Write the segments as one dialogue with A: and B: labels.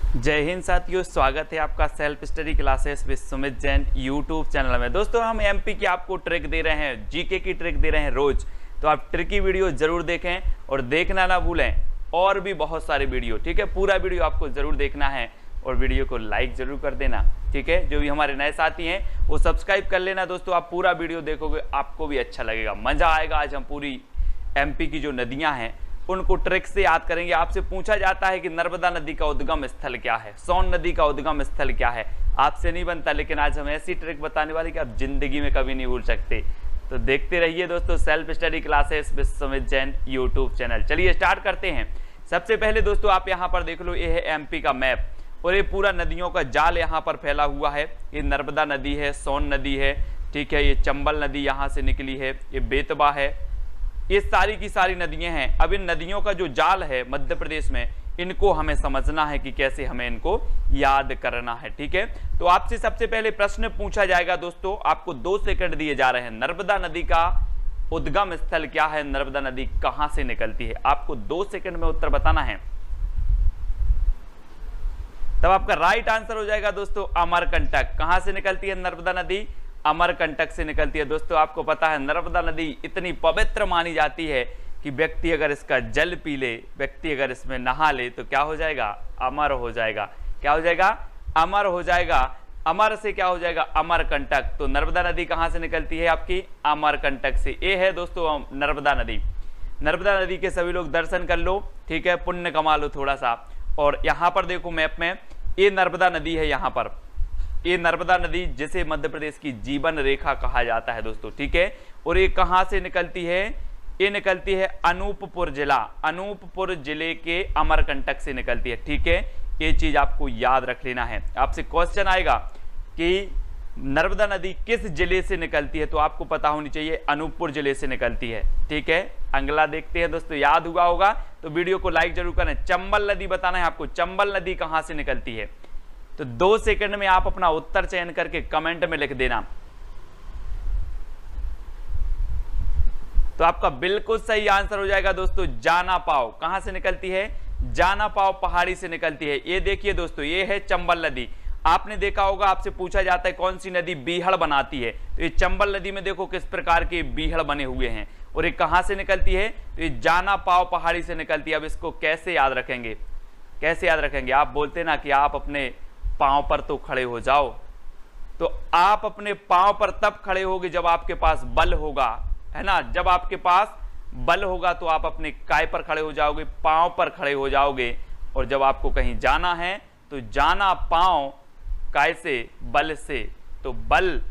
A: जय हिंद साथियों, स्वागत है आपका self study classes with Sumit Jain YouTube channel में। दोस्तों हम एमपी की आपको ट्रिक दे रहे हैं, जीके की ट्रिक दे रहे हैं रोज। तो आप ट्रिकी वीडियो जरूर देखें और देखना ना भूलें, और भी बहुत सारे वीडियो, ठीक है। पूरा वीडियो आपको जरूर देखना है और वीडियो को लाइक जरूर कर देना, ठीक है। जो भी हमारे नए साथी हैं वो सब्सक्राइब कर लेना। दोस्तों आप पूरा वीडियो देखोगे, आपको भी अच्छा लगेगा, मजा आएगा। आज हम पूरी एमपी की जो नदियां हैं उनको ट्रिक से याद करेंगे। आपसे पूछा जाता है कि नर्मदा नदी का उद्गम स्थल क्या है, सोन नदी का उद्गम स्थल क्या है। आपसे नहीं बनता, लेकिन आज हम ऐसी ट्रिक बताने वाले कि आप जिंदगी में कभी नहीं भूल सकते। तो देखते रहिए दोस्तों self study classes with Sumit Jain YouTube channel. चलिए स्टार्ट करते हैं। सबसे पहले दोस्तों आप यहाँ पर देख लो, ये है एमपी का मैप और ये पूरा नदियों का जाल यहाँ पर फैला हुआ है। ये नर्मदा नदी है, सोन नदी है, ठीक है। ये चंबल नदी यहाँ से निकली है, ये बेतवा है, ये सारी की सारी नदियां हैं। अब इन नदियों का जो जाल है मध्य प्रदेश में, इनको हमें समझना है कि कैसे हमें इनको याद करना है, ठीक है। तो आपसे सबसे पहले प्रश्न पूछा जाएगा दोस्तों, आपको 2 सेकंड दिए जा रहे हैं। नर्मदा नदी का उद्गम स्थल क्या है, नर्मदा नदी कहां से निकलती है, आपको 2 सेकंड में उत्तर बताना है। तब आपका राइट आंसर हो जाएगा दोस्तों अमरकंटक। कहां से निकलती है नर्मदा नदी, अमरकंटक से निकलती है। दोस्तों आपको पता है नर्मदा नदी इतनी पवित्र मानी जाती है कि व्यक्ति अगर इसका जल पी ले, व्यक्ति अगर इसमें नहा ले तो क्या हो जाएगा, अमर हो जाएगा। क्या हो जाएगा, अमर हो जाएगा। अमर से क्या हो जाएगा, अमरकंटक। तो नर्मदा नदी कहां से निकलती है आपकी, अमरकंटक से। ये है दोस्तों नर्मदा नदी। नर्मदा नदी के सभी लोग दर्शन कर लो, ठीक है, पुण्य कमा लो थोड़ा सा। और यहां पर देखो मैप में, ये नर्मदा नदी है। यहाँ पर ये नर्मदा नदी जिसे मध्य प्रदेश की जीवन रेखा कहा जाता है दोस्तों, ठीक है। और ये कहां से निकलती है, ये निकलती है अनूपपुर जिला, अनूपपुर जिले के अमरकंटक से निकलती है, ठीक है। ये चीज आपको याद रख लेना है। आपसे क्वेश्चन आएगा कि नर्मदा नदी किस जिले से निकलती है, तो आपको पता होनी चाहिए अनूपपुर जिले से निकलती है, ठीक है। अगला देखते हैं दोस्तों, याद हुआ होगा तो वीडियो को लाइक जरूर करें। चंबल नदी बताना है आपको, चंबल नदी कहां से निकलती है। तो 2 सेकंड में आप अपना उत्तर चयन करके कमेंट में लिख देना। तो आपका बिल्कुल सही आंसर हो जाएगा दोस्तों जाना पाव। कहां से निकलती है, जाना पाव पहाड़ी से निकलती है। ये देखिए दोस्तों, ये है चंबल नदी। आपने देखा होगा, आपसे पूछा जाता है कौन सी नदी बीहड़ बनाती है, तो ये चंबल नदी में देखो किस प्रकार के बीहड़ बने हुए हैं। और ये कहां से निकलती है, तो ये जाना पाव पहाड़ी से निकलती है। अब इसको कैसे याद रखेंगे, कैसे याद रखेंगे। आप बोलते ना कि आप अपने पांव पर तो खड़े हो जाओ, तो आप अपने पांव पर तब खड़े होगे जब आपके पास बल होगा, है ना। जब आपके पास बल होगा तो आप अपने काय पर खड़े हो जाओगे, पांव पर खड़े हो जाओगे। और जब आपको कहीं जाना है तो जाना पांव काय से, बल से। तो बल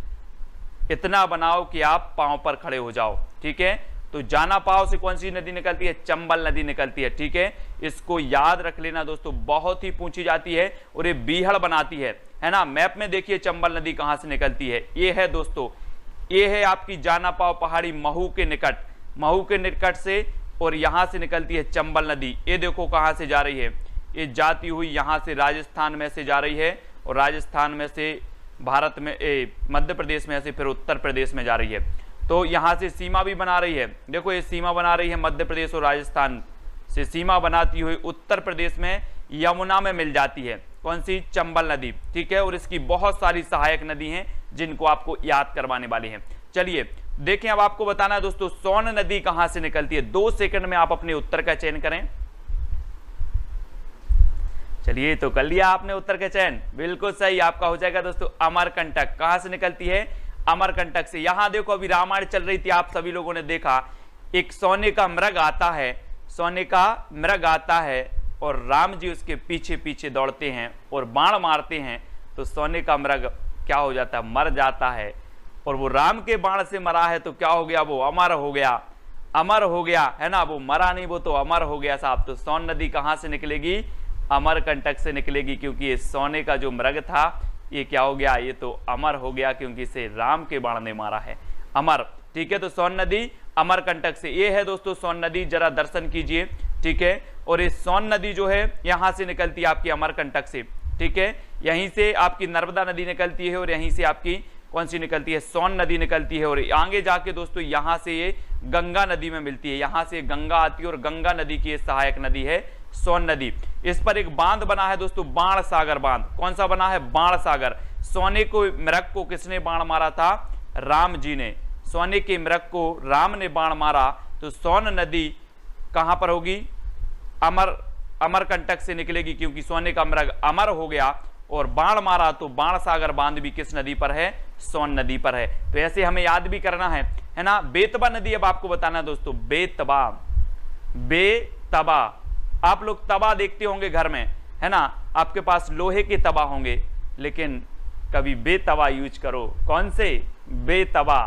A: इतना बनाओ कि आप पांव पर खड़े हो जाओ, ठीक है। तो जाना पाव से कौन सी नदी निकलती है, चंबल नदी निकलती है, ठीक है। इसको याद रख लेना दोस्तों, बहुत ही पूछी जाती है और ये बीहड़ बनाती है ना। मैप में देखिए चंबल नदी कहां से निकलती है। ये है दोस्तों, ये है आपकी जाना पाव पहाड़ी महू के निकट, महू के निकट से, और यहां से निकलती है चंबल नदी। ये देखो कहां से जा रही है, ये जाती हुई यहां से राजस्थान में से जा रही है, और राजस्थान में से भारत में, मध्य प्रदेश में से फिर उत्तर प्रदेश में जा रही है। तो यहां से सीमा भी बना रही है। देखो ये सीमा बना रही है मध्य प्रदेश और राजस्थान से, सीमा बनाती हुई उत्तर प्रदेश में यमुना में मिल जाती है। कौन सी, चंबल नदी, ठीक है। और इसकी बहुत सारी सहायक नदी हैं जिनको आपको याद करवाने वाली हैं। चलिए देखें, अब आपको बताना है दोस्तों सोन नदी कहां से निकलती है। 2 सेकंड में आप अपने उत्तर का चयन करें। चलिए, तो कर लिया आपने उत्तर का चयन, बिल्कुल सही आपका हो जाएगा दोस्तों अमरकंटक। कहां से निकलती है, अमरकंटक से। यहां देखो अभी रामायण चल रही थी, आप सभी लोगों ने देखा, एक सोने का मृग आता है, सोने का मृग आता है और राम जी उसके पीछे पीछे दौड़ते हैं और बाण मारते हैं। तो सोने का मृग क्या हो जाता है, मर जाता है। और वो राम के बाण से मरा है तो क्या हो गया, वो अमर हो गया, अमर हो गया, है ना। वो मरा नहीं, वो तो अमर हो गया साहब। तो सोन नदी कहां से निकलेगी, अमरकंटक से निकलेगी, क्योंकि ये सोने का जो मृग था ये क्या हो गया, ये तो अमर हो गया, क्योंकि इसे राम के बाण ने मारा है, अमर, ठीक है। तो सोन नदी अमरकंटक से। ये है दोस्तों सोन नदी, जरा दर्शन कीजिए, ठीक है। और ये सोन नदी जो है यहां से निकलती है आपकी अमरकंटक से, ठीक है। यहीं से आपकी नर्मदा नदी निकलती है और यहीं से आपकी कौन सी निकलती है, सोन नदी निकलती है। और आगे जाके दोस्तों यहां से ये गंगा नदी में मिलती है, यहां से गंगा आती है और गंगा नदी की सहायक नदी है सोन नदी। इस पर एक बांध बना है दोस्तों, बाण सागर बांध। कौन सा बना है? बाण सागर। सोने को मृग को किसने बाण मारा था? राम जी ने। सोने के मृग को राम ने बाण मारा, तो सोन नदी कहां पर होगी? अमरकंटक से निकलेगी, क्योंकि सोने का मृग अमर हो गया और बाण मारा, तो बाण सागर बांध भी किस नदी पर है? सोन नदी पर है। तो ऐसे हमें याद भी करना है ना। बेतबा नदी अब आपको बताना है दोस्तों, बेतबा। बेतबा, आप लोग तवा देखते होंगे घर में, है ना, आपके पास लोहे के तवा होंगे, लेकिन कभी बेतवा यूज करो। कौन से? बेतवा।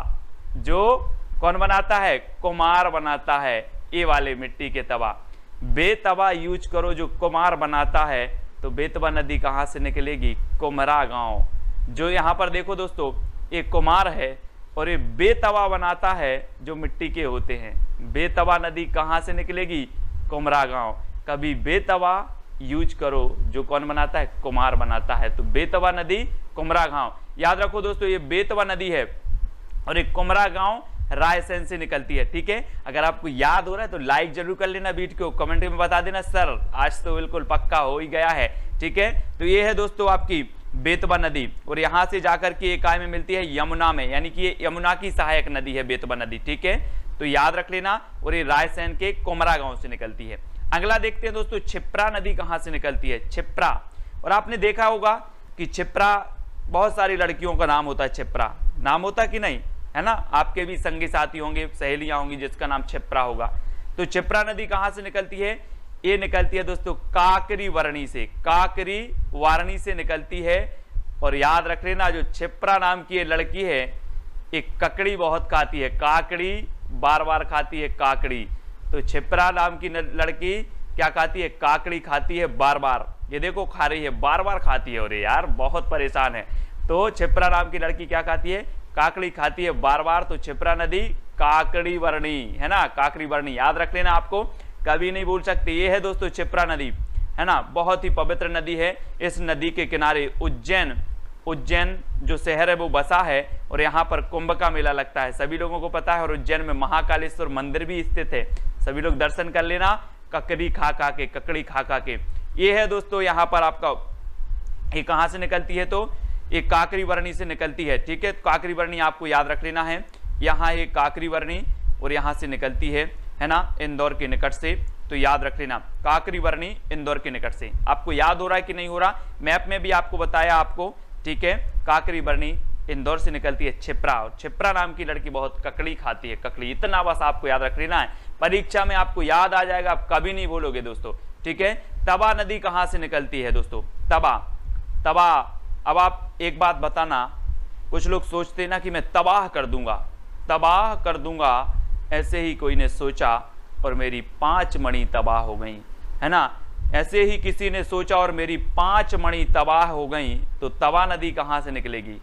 A: जो कौन बनाता है? कुम्हार बनाता है, ये वाले मिट्टी के तवा। बेतवा यूज करो जो कुम्हार बनाता है। तो बेतवा नदी कहां से निकलेगी? कुम्हरा गांव। जो यहां पर देखो दोस्तों, एक कुम्हार है और ये बेतवा बनाता है जो मिट्टी के होते हैं। बेतवा नदी कहां से निकलेगी? कुम्हरा गांव। कभी बेतवा यूज करो जो कौन बनाता है? कुम्हार बनाता है। तो बेतवा नदी, कुम्हरा गांव। याद रखो दोस्तों, ये बेतवा नदी है और एक कुम्हरा गांव रायसेन से निकलती है। ठीक है, अगर आपको याद हो रहा है तो लाइक जरूर कर लेना वीडियो को, कमेंट में बता देना सर आज तो बिल्कुल पक्का हो ही गया है। ठीक है, तो ये है दोस्तों आपकी बेतवा नदी, और यहां से जाकर के एक में मिलती है यमुना में, यानी कि ये यमुना की सहायक नदी है बेतवा नदी। ठीक है, तो याद रख लेना। और ये रायसेन के कुम्हरा गांव से निकलती है। अगला देखते हैं दोस्तों, क्षिप्रा नदी कहां से निकलती है? क्षिप्रा। और आपने देखा होगा कि क्षिप्रा, बहुत सारी लड़कियों का नाम होता है क्षिप्रा, नाम होता कि नहीं, है ना। आपके भी संगी साथी होंगे, सहेलियां होंगी जिसका नाम क्षिप्रा होगा। तो क्षिप्रा नदी कहां से निकलती है? ये निकलती है दोस्तों काकरी वारणी से। काकरी वारणी से निकलती है। और याद रख लेना, जो क्षिप्रा नाम की ये लड़की है, एक ककड़ी बहुत खाती है। काकड़ी बार बार खाती है, काकड़ी। तो क्षिप्रा नाम की लड़की क्या खाती है? काकड़ी खाती है बार बार। ये देखो खा रही है, बार बार खाती है, और यार बहुत परेशान है। तो क्षिप्रा नाम की लड़की क्या खाती है? काकड़ी खाती है बार बार। तो क्षिप्रा नदी काकड़ी वर्णी, है ना, काकड़ी वर्णी। याद रख लेना, आपको कभी नहीं भूल सकते। ये है दोस्तों क्षिप्रा नदी, है ना, बहुत ही पवित्र नदी है। इस नदी के किनारे उज्जैन जो शहर है वो बसा है, और यहाँ पर कुंभ का मेला लगता है, सभी लोगों को पता है। और उज्जैन में महाकालेश्वर मंदिर भी स्थित है, सभी लोग दर्शन कर लेना, ककड़ी खा के, ककड़ी खा के। ये है दोस्तों यहाँ पर आपका, ये कहाँ से निकलती है? तो एक काकरी वर्णी से निकलती है। ठीक है, काकरी वर्णी आपको याद रख लेना है। यहाँ एक काकरी वर्णी और यहाँ से निकलती है ना, इंदौर के निकट से। तो याद रख लेना, काकरी वर्णी इंदौर के निकट से। आपको याद हो रहा है कि नहीं हो रहा? मैप में भी आपको बताया आपको। ठीक है, काकरी वर्णी इंदौर से निकलती है क्षिप्रा, और क्षिप्रा नाम की लड़की बहुत ककड़ी खाती है, ककड़ी। इतना बस आपको याद रख लेना है, परीक्षा में आपको याद आ जाएगा, आप कभी नहीं भूलोगे दोस्तों। ठीक है, तवा नदी कहां से निकलती है दोस्तों? तवा। अब आप एक बात बताना, कुछ लोग सोचते ना कि मैं तबाह कर दूंगा, ऐसे ही कोई ने सोचा और मेरी 5 मणि तबाह हो गई, है ना। ऐसे ही किसी ने सोचा और मेरी 5 मणि तबाह हो गई। तो तवा नदी कहां से निकलेगी?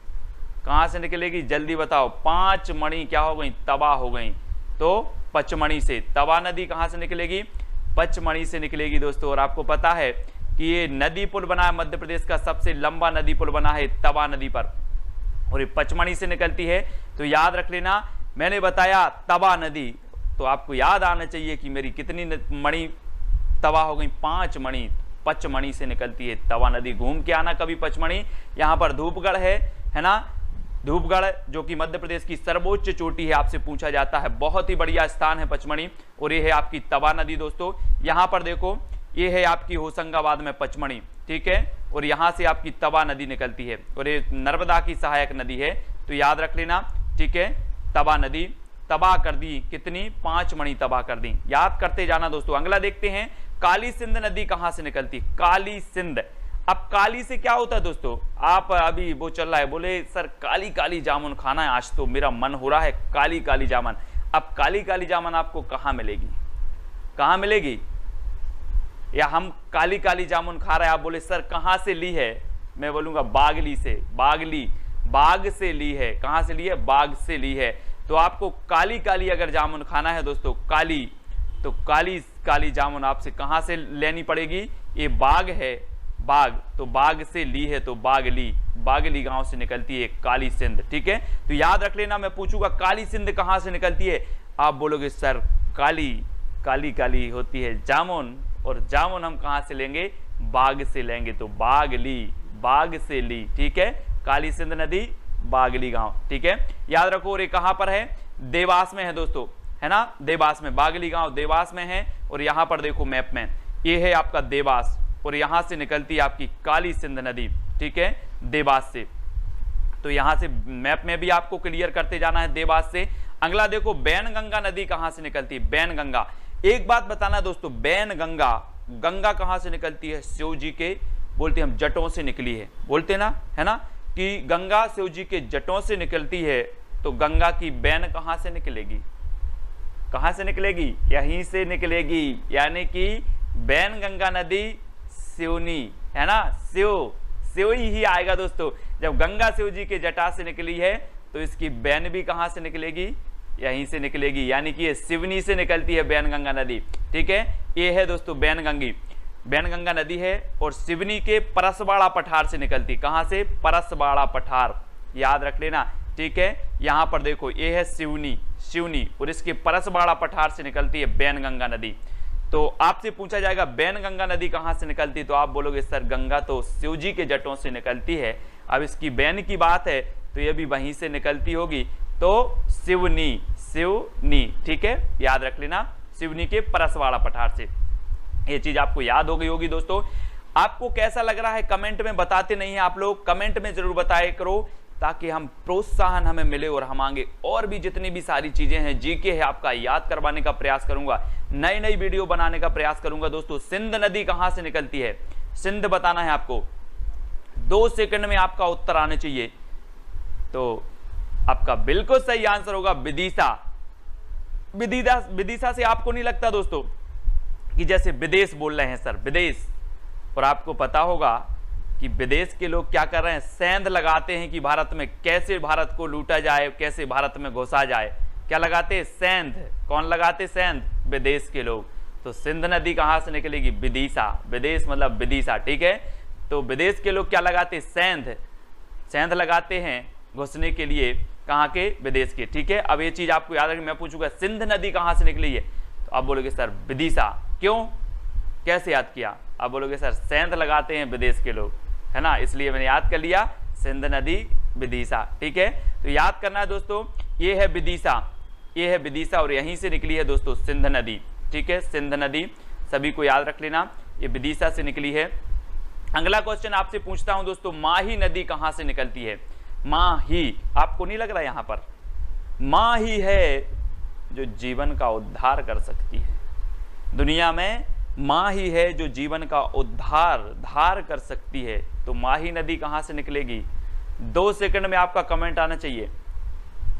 A: कहां से निकलेगी? जल्दी बताओ। 5 मणि क्या हो गई? तबाह हो गई। तो पचमणि से। तवा नदी कहां से निकलेगी? पचमणि से निकलेगी दोस्तों। और आपको पता है कि ये नदी पुल बना है, मध्य प्रदेश का सबसे लंबा नदी पुल बना है तवा नदी पर, और ये पचमणि से निकलती है। तो याद रख लेना, मैंने बताया तवा नदी, तो आपको याद आना चाहिए कि मेरी कितनी मणि तवा हो गई? 5 मणि। पचमणि से निकलती है तवा नदी। घूम के आना कभी पचमणि। यहाँ पर धूपगढ़ है ना, धूपगढ़ जो कि मध्य प्रदेश की सर्वोच्च चोटी है, आपसे पूछा जाता है। बहुत ही बढ़िया स्थान है पचमणि। और ये है आपकी तवा नदी दोस्तों। यहाँ पर देखो, ये है आपकी होशंगाबाद में पचमणि। ठीक है, और यहाँ से आपकी तवा नदी निकलती है, और ये नर्मदा की सहायक नदी है। तो याद रख लेना। ठीक है, तवा नदी तबाह कर दी, कितनी? 5 मणि तबाह कर दी। याद करते जाना दोस्तों। अगला देखते हैं, काली सिंध नदी कहां से निकलती? काली सिंध। अब काली से क्या होता है दोस्तों? आप अभी वो चल रहा है, बोले सर काली काली जामुन खाना है, आज तो मेरा मन हो रहा है काली काली जामुन। अब काली काली जामुन आपको कहां मिलेगी? कहां मिलेगी? या हम काली काली जामुन खा रहे हैं, आप बोले सर कहां से ली है? मैं बोलूंगा बागली से। बाग से ली है। कहां से ली है? बाग से ली है। तो आपको काली काली अगर जामुन खाना है दोस्तों, काली, तो काली काली जामुन आपसे कहां से लेनी पड़ेगी? ये बाग है, बाग, तो बाग से ली है, तो बागली गांव से निकलती है काली सिंध। ठीक है, तो याद रख लेना, मैं पूछूंगा काली सिंध कहां से निकलती है, आप बोलोगे सर काली काली काली होती है जामुन, और जामुन हम कहां से लेंगे, बाग से लेंगे। तो बागली, बाग से ली, ठीक है, काली सिंध नदी बागली गांव, ठीक है, याद रखो। और ये कहां पर है, देवास में है दोस्तों, है ना, देवास में, बागली गांव देवास में है। और यहां पर देखो मैप में, ये है आपका देवास और यहां से निकलती है आपकी काली सिंध नदी, ठीक है, देवास से। तो यहां से मैप में भी आपको क्लियर करते जाना है देवास से। अगला देखो बैनगंगा नदी कहां से निकलती है, बैनगंगा। एक बात बताना दोस्तों, बैनगंगा, गंगा कहां से निकलती है, शिव जी के बोलते हम जटों से निकली है, बोलते ना, है ना, कि गंगा शिव जी के जटों से निकलती है। तो गंगा की बैन कहां से निकलेगी, कहां से निकलेगी, यहीं से निकलेगी, यानी कि बैनगंगा नदी सिवनी, है ना, शिव ही आएगा दोस्तों। जब गंगा शिव जी के जटा से निकली है तो इसकी बैन भी कहां से निकलेगी, यहीं से निकलेगी, यानी कि ये सिवनी से निकलती है बैनगंगा नदी, ठीक है। ये है दोस्तों बैनगंगा नदी है और सिवनी के परसबाड़ा पठार से निकलती, कहां से, परसबाड़ा पठार, याद रख लेना, ठीक है। यहां पर देखो ये है सिवनी और इसके परसबाड़ा पठार से निकलती है बैनगंगा नदी। तो आपसे पूछा जाएगा बैनगंगा नदी कहां से निकलती, तो आप बोलोगे सर गंगा तो शिव जी के जटों से निकलती है, अब इसकी बैन की बात है तो ये भी वहीं से निकलती होगी, तो सिवनी, ठीक है, याद रख लेना, सिवनी के परसवाड़ा पठार से। ये चीज आपको याद हो गई होगी दोस्तों। आपको कैसा लग रहा है कमेंट में बताते नहीं है आप लोग, कमेंट में जरूर बताया करो ताकि हम प्रोत्साहन हमें मिले और हम आगे और भी जितनी भी सारी चीजें हैं जीके है आपका याद करवाने का प्रयास करूंगा, नई वीडियो बनाने का प्रयास करूंगा दोस्तों। सिंध नदी कहां से निकलती है, सिंध बताना है आपको, 2 सेकंड में आपका उत्तर आने चाहिए। तो आपका बिल्कुल सही आंसर होगा विदिशा। विदिशा से आपको नहीं लगता दोस्तों कि जैसे विदेश बोल रहे हैं सर, विदेश, और आपको पता होगा कि विदेश के लोग क्या कर रहे हैं, सेंध लगाते हैं कि भारत में कैसे भारत को लूटा जाए, कैसे भारत में घुसा जाए, क्या लगाते हैं, सेंध। कौन लगाते, सेंध, विदेश के लोग। तो सिंध नदी कहां से निकलेगी, विदिशा, विदेश मतलब विदिशा, ठीक है। तो विदेश के लोग क्या लगाते हैं, सेंध लगाते हैं घुसने के लिए, कहां के, विदेश के, ठीक है। अब ये चीज आपको याद रखनी, मैं पूछूंगा सिंध नदी कहां से निकली है, तो आप बोलोगे सर विदिशा, क्यों, कैसे याद किया, आप बोलोगे सर सेंध लगाते हैं विदेश के लोग, है ना, इसलिए मैंने याद कर लिया सिंध नदी विदिशा, ठीक है। तो याद करना है दोस्तों, ये है विदिशा, ये है विदिशा और यहीं से निकली है दोस्तों सिंध नदी, ठीक है, सिंध नदी सभी को याद रख लेना, ये विदिशा से निकली है। अगला क्वेश्चन आपसे पूछता हूं दोस्तों, माही नदी कहां से निकलती है, माही, आपको नहीं लग रहा यहां पर, माही है जो जीवन का उद्धार कर सकती है, दुनिया में माही है जो जीवन का उद्धार कर सकती है। तो माही नदी कहां से निकलेगी, 2 सेकंड में आपका कमेंट आना चाहिए।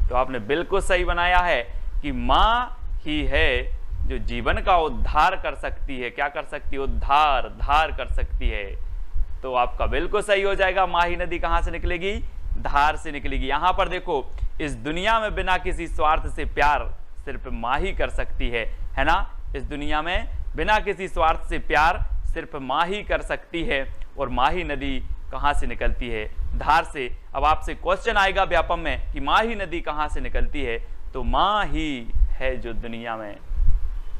A: तो आपने बिल्कुल सही बनाया है कि मां ही है जो जीवन का उद्धार कर सकती है, क्या कर सकती है, धार कर सकती है। तो आपका बिल्कुल सही हो जाएगा, माही नदी कहां से निकलेगी, धार से निकलेगी। यहां पर देखो, इस दुनिया में बिना किसी स्वार्थ से प्यार सिर्फ मां ही कर सकती है ना, इस दुनिया में बिना किसी स्वार्थ से प्यार सिर्फ मां ही कर सकती है। और माही नदी कहां से निकलती है, धार से। अब आपसे क्वेश्चन आएगा व्यापम में कि माही नदी कहां से निकलती है, तो मां ही है जो दुनिया में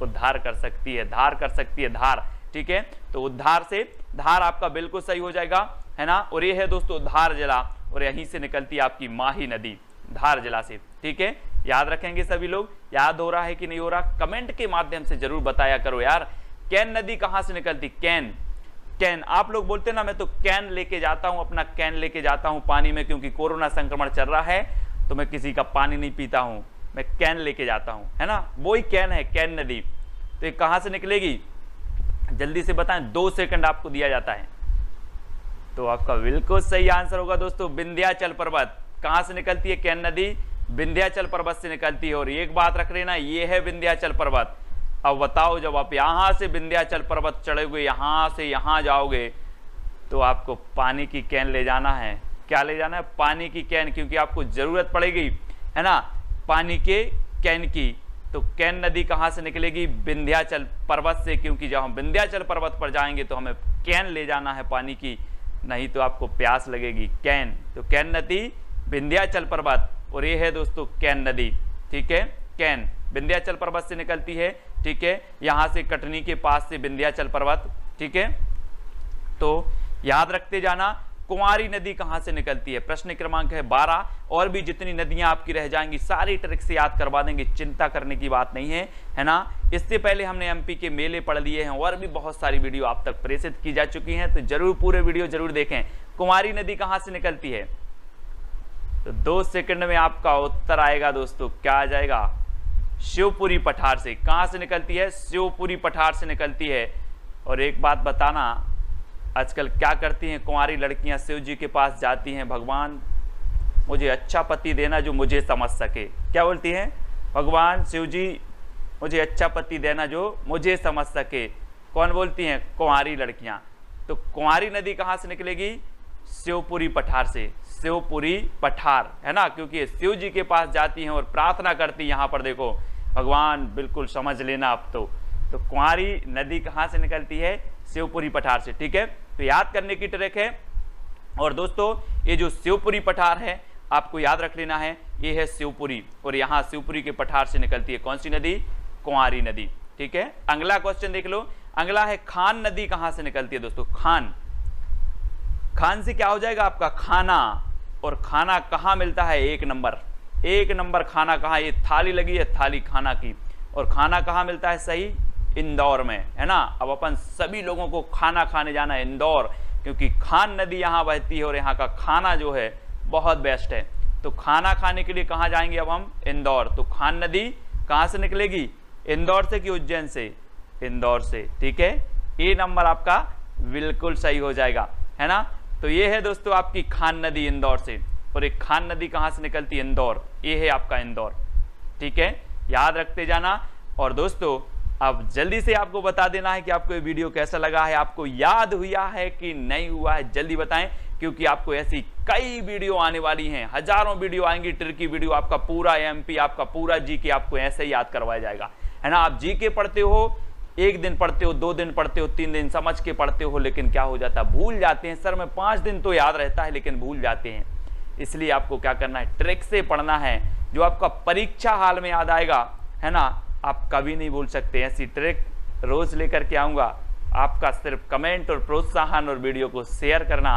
A: उद्धार कर सकती है, धार कर सकती है, धार, ठीक है। तो उद्धार से धार आपका बिल्कुल सही हो जाएगा, है ना। और ये है दोस्तों धार जिला और यहीं से निकलती है आपकी माही नदी, धार जिला से, ठीक है। याद रखेंगे सभी लोग, याद हो रहा है कि नहीं हो रहा, कमेंट के माध्यम से जरूर बताया करो यार। कैन नदी कहां से निकलती, कैन, आप लोग बोलते ना मैं तो कैन लेके जाता हूं, अपना कैन लेके जाता हूं पानी में, क्योंकि कोरोना संक्रमण चल रहा है तो मैं किसी का पानी नहीं पीता हूं, मैं कैन लेके जाता हूं, है ना, वो ही कैन है, कैन नदी। तो ये कहां से निकलेगी, जल्दी से बताएं, 2 सेकंड आपको दिया जाता है। तो आपका बिल्कुल सही आंसर होगा दोस्तों विंध्याचल पर्वत। कहां से निकलती है कैन नदी, विंध्याचल पर्वत से निकलती है। और एक बात रख लेना, ये है विंध्याचल पर्वत। अब बताओ, जब आप यहां से विंध्याचल पर्वत चढ़ोगे, यहां से यहां जाओगे, तो आपको पानी की कैन ले जाना है, क्या ले जाना है, पानी की कैन, क्योंकि आपको जरूरत पड़ेगी, है ना, पानी के कैन की। तो कैन नदी कहां से निकलेगी, विंध्याचल पर्वत से, क्योंकि जब हम विंध्याचल पर्वत पर जाएंगे तो हमें कैन ले जाना है पानी की, नहीं तो आपको प्यास लगेगी, कैन। तो कैन नदी विंध्याचल पर्वत, और ये है दोस्तों कैन नदी, ठीक है, कैन विंध्याचल पर्वत से निकलती है, ठीक है, यहां से कटनी के पास से विंध्याचल पर्वत, ठीक है। तो याद रखते जाना कुंवारी नदी कहां से निकलती है, प्रश्न क्रमांक है 12। और भी जितनी नदियां आपकी रह जाएंगी सारी ट्रिक से याद करवा देंगे, चिंता करने की बात नहीं है ना। इससे पहले हमने एमपी के मेले पढ़ लिए हैं और भी बहुत सारी वीडियो आप तक प्रेषित की जा चुकी हैं, तो जरूर पूरे वीडियो जरूर देखें। कुंवारी नदी कहां से निकलती है, तो 2 सेकंड में आपका उत्तर आएगा दोस्तों, क्या आ जाएगा, शिवपुरी पठार से। कहां से निकलती है, शिवपुरी पठार से निकलती है। और एक बात बताना, आजकल क्या करती हैं कुंवारी लड़कियां, शिव जी के पास जाती हैं, भगवान मुझे अच्छा पति देना जो मुझे समझ सके। क्या बोलती हैं, भगवान शिव जी मुझे अच्छा पति देना जो मुझे समझ सके। कौन बोलती हैं, कुंवारी लड़कियां। तो कुंवारी नदी कहां से निकलेगी, शिवपुरी पठार से, शिवपुरी पठार, है ना, क्योंकि शिव जी के पास जाती हैं और प्रार्थना करती। यहां पर देखो भगवान, बिल्कुल समझ लेना अब तो कुंवारी नदी कहां से निकलती है, शिवपुरी पठार से, ठीक है। तो याद करने की ट्रिक है। और दोस्तों ये जो शिवपुरी पठार है आपको याद रख लेना है, ये है शिवपुरी, और यहां शिवपुरी के पठार से निकलती है कौन सी नदी, कुंवारी नदी, ठीक है। अगला क्वेश्चन देख लो, अगला है खान नदी कहां से निकलती है दोस्तों, खान। खान से क्या हो जाएगा आपका, खाना। और खाना कहां मिलता है, 1 नंबर, 1 नंबर खाना कहां, ये थाली लगी है थाली खाना की, और खाना कहां मिलता है, सही, इंदौर में, है ना। अब अपन सभी लोगों को खाना खाने जाना है इंदौर, क्योंकि खान नदी यहाँ बहती है और यहाँ का खाना जो है बहुत बेस्ट है। तो खाना खाने के लिए कहाँ जाएंगे अब हम, इंदौर। तो खान नदी कहाँ से निकलेगी, इंदौर से कि उज्जैन से, इंदौर से, ठीक है। ए नंबर आपका बिल्कुल सही हो जाएगा, है ना। तो ये है दोस्तों आपकी खान नदी इंदौर से, और एक खान नदी कहाँ से निकलती है, इंदौर, ये है आपका इंदौर, ठीक है, याद रखते जाना। और दोस्तों अब जल्दी से आपको बता देना है कि आपको ये वीडियो कैसा लगा है, आपको याद हुआ है कि नहीं हुआ है, जल्दी बताएं, क्योंकि आपको ऐसी कई वीडियो आने वाली हैं, हजारों वीडियो आएंगी, ट्रिकी वीडियो, आपका पूरा एमपी, आपका पूरा जीके आपको ऐसे ही याद करवाया जाएगा, है ना। आप जीके पढ़ते हो, 1 दिन पढ़ते हो, 2 दिन पढ़ते हो, 3 दिन समझ के पढ़ते हो, लेकिन क्या हो जाता है, भूल जाते हैं। सर में 5 दिन तो याद रहता है लेकिन भूल जाते हैं। इसलिए आपको क्या करना है, ट्रिक से पढ़ना है, जो आपका परीक्षा हाल में याद आएगा, है ना, आप कभी नहीं भूल सकते। ऐसी ट्रिक रोज लेकर के आऊंगा, आपका सिर्फ कमेंट और प्रोत्साहन और वीडियो को शेयर करना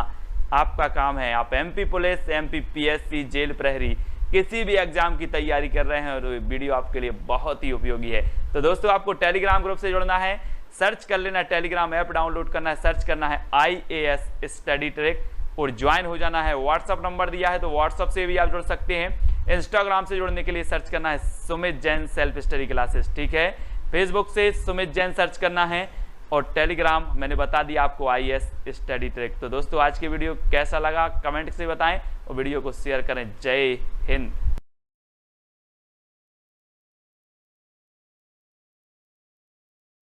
A: आपका काम है। आप MP police, MP PSC, jail प्रहरी, किसी भी एग्जाम की तैयारी कर रहे हैं और वीडियो आपके लिए बहुत ही उपयोगी है। तो दोस्तों आपको टेलीग्राम ग्रुप से जुड़ना है, सर्च कर लेना, टेलीग्राम ऐप डाउनलोड करना है, सर्च करना है IAS स्टडी ट्रिक और ज्वाइन हो जाना है। व्हाट्सअप नंबर दिया है तो व्हाट्सअप से भी आप जुड़ सकते हैं। इंस्टाग्राम से जुड़ने के लिए सर्च करना है Sumit Jain self study classes, ठीक है। फेसबुक से सुमित जैन सर्च करना है, और टेलीग्राम मैंने बता दिया आपको IAS स्टडी ट्रिक। तो दोस्तों आज की वीडियो कैसा लगा कमेंट से बताएं और वीडियो को शेयर करें। जय हिंद।